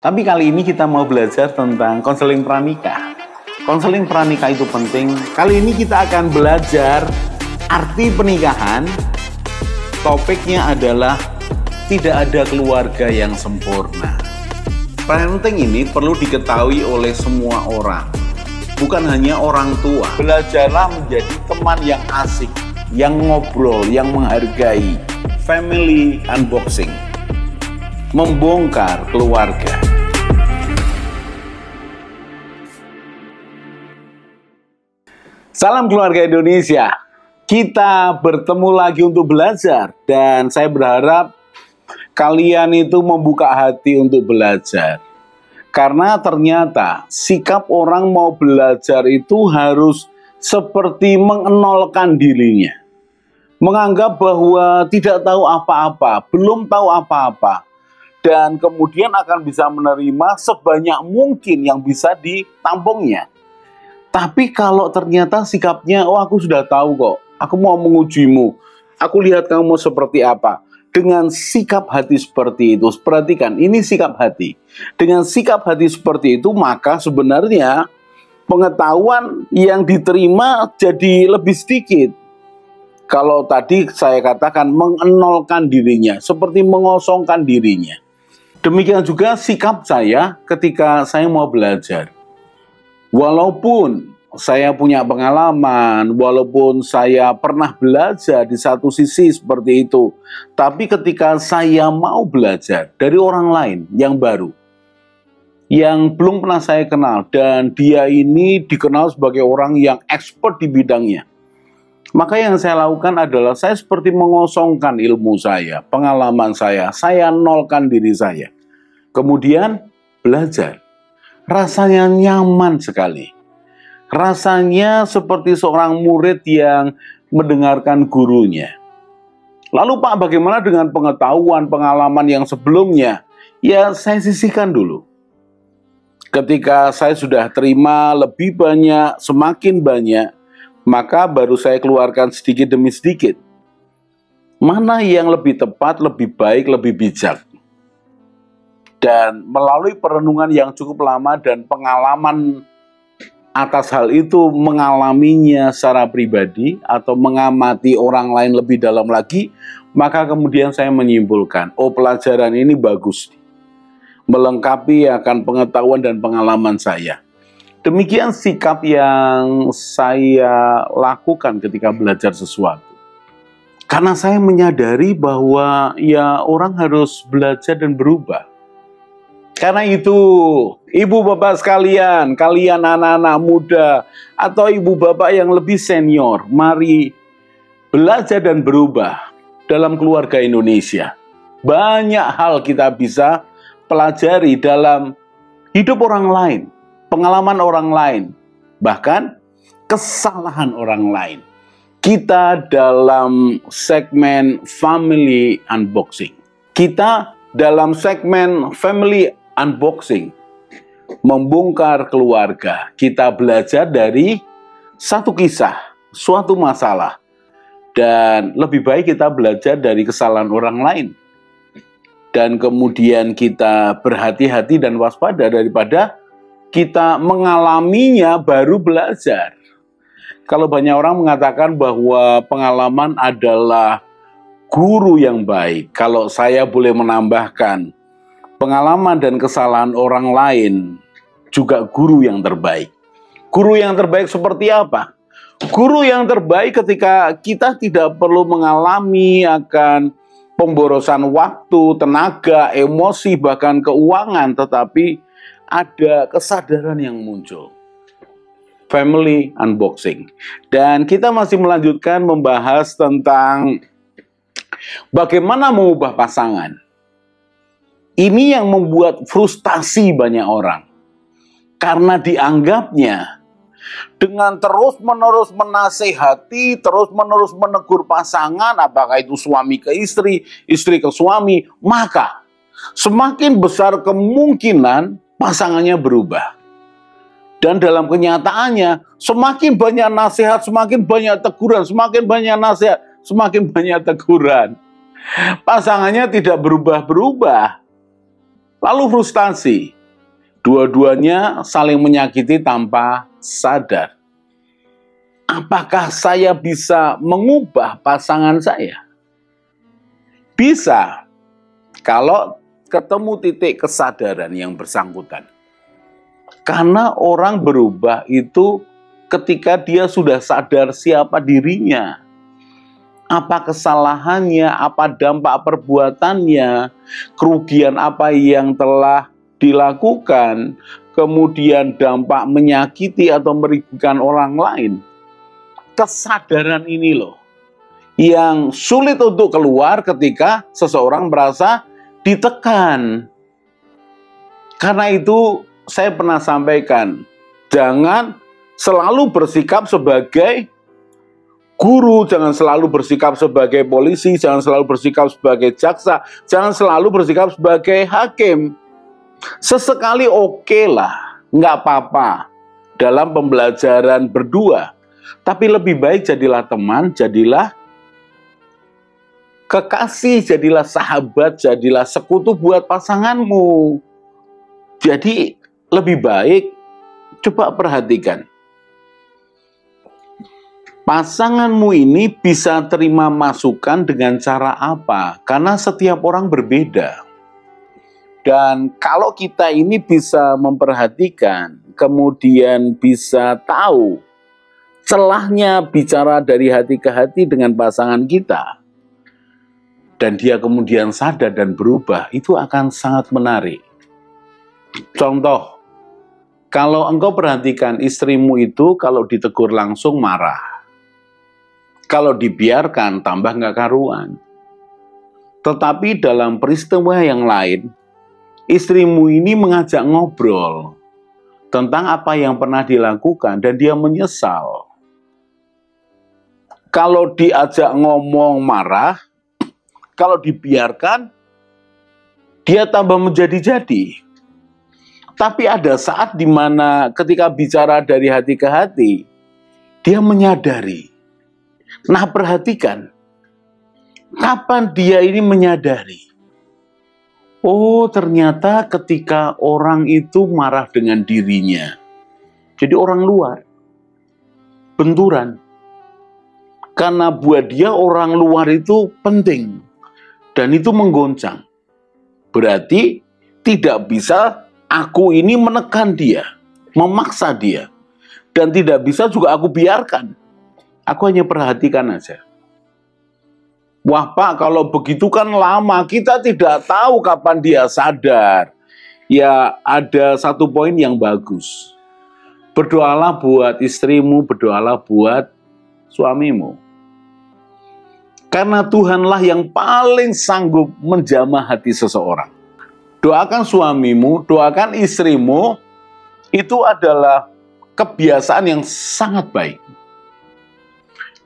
Tapi kali ini kita mau belajar tentang konseling pranikah. Konseling pranikah itu penting. Kali ini kita akan belajar arti pernikahan. Topiknya adalah tidak ada keluarga yang sempurna. Parenting ini perlu diketahui oleh semua orang, bukan hanya orang tua. Belajarlah menjadi teman yang asik, yang ngobrol, yang menghargai. Family unboxing, membongkar keluarga. Salam keluarga Indonesia. Kita bertemu lagi untuk belajar, dan saya berharap kalian itu membuka hati untuk belajar. Karena ternyata sikap orang mau belajar itu harus seperti mengenolkan dirinya. Menganggap bahwa tidak tahu apa-apa, belum tahu apa-apa. Dan kemudian akan bisa menerima sebanyak mungkin yang bisa ditampungnya. Tapi kalau ternyata sikapnya, oh aku sudah tahu kok, aku mau mengujimu, aku lihat kamu seperti apa. Dengan sikap hati seperti itu, perhatikan, ini sikap hati. Dengan sikap hati seperti itu, maka sebenarnya pengetahuan yang diterima jadi lebih sedikit. Kalau tadi saya katakan mengenolkan dirinya, seperti mengosongkan dirinya. Demikian juga sikap saya ketika saya mau belajar. Walaupun saya punya pengalaman, walaupun saya pernah belajar di satu sisi seperti itu, tapi ketika saya mau belajar dari orang lain yang baru, yang belum pernah saya kenal, dan dia ini dikenal sebagai orang yang expert di bidangnya, maka yang saya lakukan adalah saya seperti mengosongkan ilmu saya, pengalaman saya nolkan diri saya. Kemudian belajar. Rasanya nyaman sekali. Rasanya seperti seorang murid yang mendengarkan gurunya. Lalu Pak, bagaimana dengan pengetahuan, pengalaman yang sebelumnya? Ya, saya sisihkan dulu. Ketika saya sudah terima lebih banyak, semakin banyak, maka baru saya keluarkan sedikit demi sedikit. Mana yang lebih tepat, lebih baik, lebih bijak. Dan melalui perenungan yang cukup lama dan pengalaman atas hal itu, mengalaminya secara pribadi atau mengamati orang lain lebih dalam lagi, maka kemudian saya menyimpulkan, oh pelajaran ini bagus, melengkapi akan pengetahuan dan pengalaman saya. Demikian sikap yang saya lakukan ketika belajar sesuatu. Karena saya menyadari bahwa ya orang harus belajar dan berubah. Karena itu, ibu bapak sekalian, kalian anak-anak muda, atau ibu bapak yang lebih senior, mari belajar dan berubah dalam keluarga Indonesia. Banyak hal kita bisa pelajari dalam hidup orang lain, pengalaman orang lain, bahkan kesalahan orang lain. Kita dalam segmen Family Unboxing. Kita dalam segmen Family Unboxing, membongkar keluarga. Kita belajar dari satu kisah, suatu masalah. Dan lebih baik kita belajar dari kesalahan orang lain. Dan kemudian kita berhati-hati dan waspada daripada kita mengalaminya baru belajar. Kalau banyak orang mengatakan bahwa pengalaman adalah guru yang baik, kalau saya boleh menambahkan, pengalaman dan kesalahan orang lain juga guru yang terbaik. Guru yang terbaik seperti apa? Guru yang terbaik ketika kita tidak perlu mengalami akan pemborosan waktu, tenaga, emosi, bahkan keuangan, tetapi ada kesadaran yang muncul. Family Unboxing. Dan kita masih melanjutkan membahas tentang bagaimana mengubah pasangan. Ini yang membuat frustasi banyak orang. Karena dianggapnya dengan terus-menerus menasehati, terus-menerus menegur pasangan, apakah itu suami ke istri, istri ke suami, maka semakin besar kemungkinan pasangannya berubah. Dan dalam kenyataannya, semakin banyak nasihat, semakin banyak teguran, semakin banyak nasihat, semakin banyak teguran. Pasangannya tidak berubah-berubah. lalu frustasi. Dua-duanya saling menyakiti tanpa sadar. Apakah saya bisa mengubah pasangan saya? Bisa, kalau ketemu titik kesadaran yang bersangkutan. Karena orang berubah itu ketika dia sudah sadar siapa dirinya, apa kesalahannya, apa dampak perbuatannya, kerugian apa yang telah dilakukan, kemudian dampak menyakiti atau merugikan orang lain. Kesadaran ini loh yang sulit untuk keluar ketika seseorang merasa ditekan. Karena itu saya pernah sampaikan, jangan selalu bersikap sebagai guru, jangan selalu bersikap sebagai polisi, jangan selalu bersikap sebagai jaksa, jangan selalu bersikap sebagai hakim. Sesekali oke lah, nggak apa-apa dalam pembelajaran berdua. Tapi lebih baik jadilah teman, jadilah kekasih, jadilah sahabat, jadilah sekutu buat pasanganmu. Jadi lebih baik coba perhatikan. Pasanganmu ini bisa terima masukan dengan cara apa? Karena setiap orang berbeda. Dan kalau kita ini bisa memperhatikan, kemudian bisa tahu celahnya bicara dari hati ke hati dengan pasangan kita, dan dia kemudian sadar dan berubah, itu akan sangat menarik. Contoh, kalau engkau perhatikan istrimu itu kalau ditegur langsung marah. Kalau dibiarkan tambah nggak karuan. Tetapi dalam peristiwa yang lain, istrimu ini mengajak ngobrol tentang apa yang pernah dilakukan dan dia menyesal. Kalau diajak ngomong marah, kalau dibiarkan, dia tambah menjadi-jadi. Tapi ada saat di mana ketika bicara dari hati ke hati, dia menyadari. Nah, perhatikan, kapan dia ini menyadari? Oh, ternyata ketika orang itu marah dengan dirinya. Jadi orang luar, benturan. Karena buat dia orang luar itu penting. Dan itu menggoncang. Berarti tidak bisa aku ini menekan dia, memaksa dia. Dan tidak bisa juga aku biarkan. Aku hanya perhatikan aja. Wah Pak, kalau begitu kan lama, kita tidak tahu kapan dia sadar. Ya ada satu poin yang bagus. Berdoalah buat istrimu, berdoalah buat suamimu. Karena Tuhanlah yang paling sanggup menjamah hati seseorang. Doakan suamimu, doakan istrimu, itu adalah kebiasaan yang sangat baik.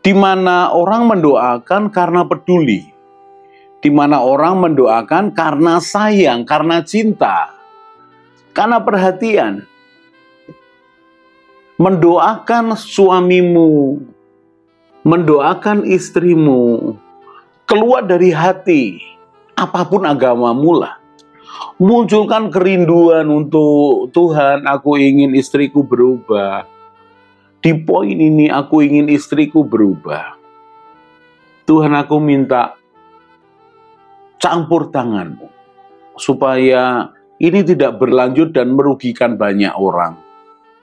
Di mana orang mendoakan karena peduli. Di mana orang mendoakan karena sayang, karena cinta, karena perhatian. Mendoakan suamimu, mendoakan istrimu, keluar dari hati, apapun agamamu lah. Munculkan kerinduan untuk Tuhan, aku ingin istriku berubah. Di poin ini aku ingin istriku berubah. Tuhan, aku minta campur tanganmu supaya ini tidak berlanjut dan merugikan banyak orang,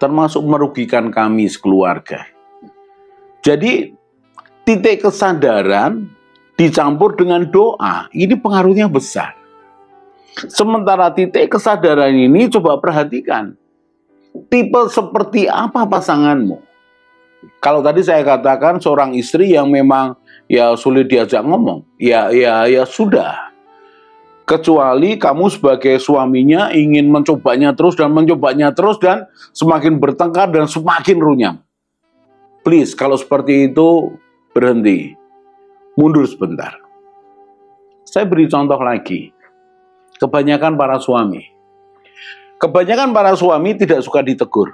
termasuk merugikan kami sekeluarga. Jadi titik kesadaran dicampur dengan doa, ini pengaruhnya besar. Sementara titik kesadaran ini coba perhatikan, tipe seperti apa pasanganmu? Kalau tadi saya katakan seorang istri yang memang ya sulit diajak ngomong, ya sudah. Kecuali kamu sebagai suaminya ingin mencobanya terus dan semakin bertengkar dan semakin runyam. Please, kalau seperti itu berhenti, mundur sebentar. Saya beri contoh lagi. Kebanyakan para suami tidak suka ditegur.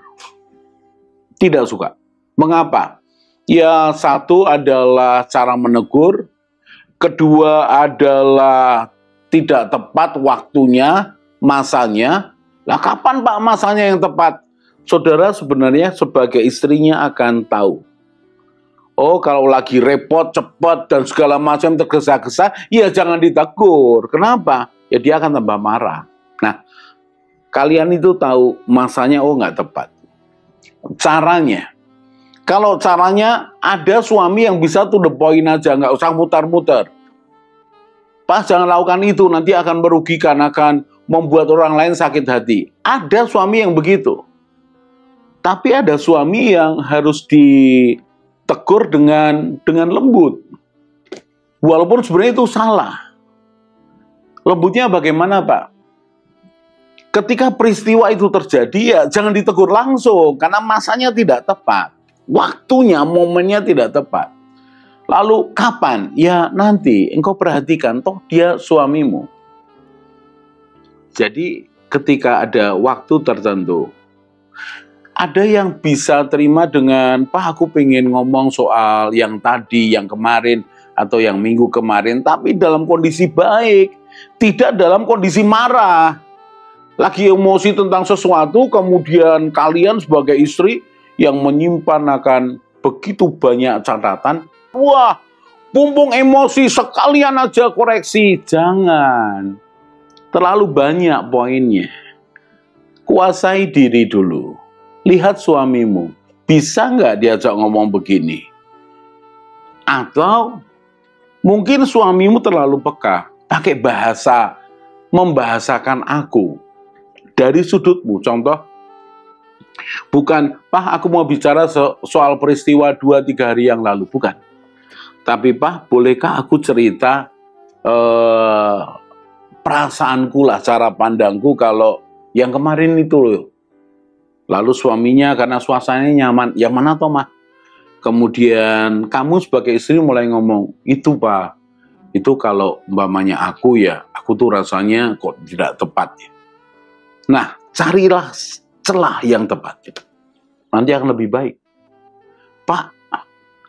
Tidak suka. Mengapa? Ya, satu adalah cara menegur, kedua adalah tidak tepat waktunya, masanya. Lah kapan Pak masanya yang tepat? Saudara sebenarnya sebagai istrinya akan tahu. Oh, kalau lagi repot, cepat, dan segala macam tergesa-gesa, ya jangan ditegur. Kenapa? Ya dia akan tambah marah. Nah, kalian itu tahu masanya, oh nggak tepat. Caranya, kalau caranya ada suami yang bisa to the point aja, nggak usah mutar-mutar. Pas jangan lakukan itu, nanti akan merugikan, akan membuat orang lain sakit hati. Ada suami yang begitu. Tapi ada suami yang harus ditegur dengan lembut. Walaupun sebenarnya itu salah. Lembutnya bagaimana, Pak? Ketika peristiwa itu terjadi, ya jangan ditegur langsung, karena masanya tidak tepat. Waktunya, momennya tidak tepat. Lalu kapan? Ya nanti, engkau perhatikan, toh dia suamimu. Jadi ketika ada waktu tertentu, ada yang bisa terima dengan, Pak aku pengen ngomong soal yang tadi, yang kemarin, atau yang minggu kemarin, tapi dalam kondisi baik, tidak dalam kondisi marah. Lagi emosi tentang sesuatu, kemudian kalian sebagai istri yang menyimpan akan begitu banyak catatan, wah, mumpung emosi sekalian aja koreksi. Jangan. Terlalu banyak poinnya. Kuasai diri dulu. Lihat suamimu. Bisa nggak diajak ngomong begini? Atau mungkin suamimu terlalu peka. Pakai bahasa, membahasakan aku. Dari sudutmu. Contoh, bukan, Pak aku mau bicara soal peristiwa 2-3 hari yang lalu. Bukan. Tapi Pak, bolehkah aku cerita perasaanku lah, cara pandangku kalau yang kemarin itu loh. Lalu suaminya karena suasananya nyaman, yang mana toh mah? Kemudian kamu sebagai istri mulai ngomong, itu Pak, itu kalau umpamanya aku ya, aku tuh rasanya kok tidak tepat ya. Nah, carilah celah yang tepat. Nanti akan lebih baik. Pak,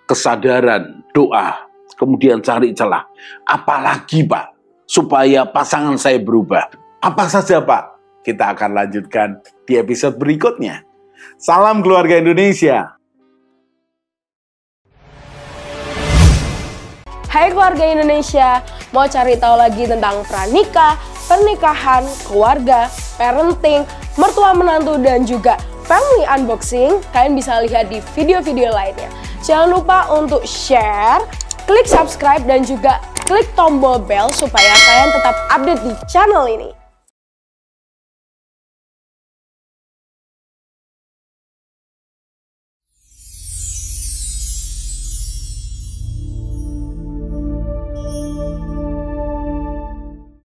kesadaran, doa, kemudian cari celah. Apalagi Pak, supaya pasangan saya berubah. Apa saja Pak? Kita akan lanjutkan di episode berikutnya. Salam keluarga Indonesia. Hai keluarga Indonesia, mau cari tahu lagi tentang pranikah, pernikahan, keluarga, parenting, mertua menantu, dan juga family unboxing? Kalian bisa lihat di video-video lainnya. Jangan lupa untuk share, klik subscribe, dan juga klik tombol bell supaya kalian tetap update di channel ini.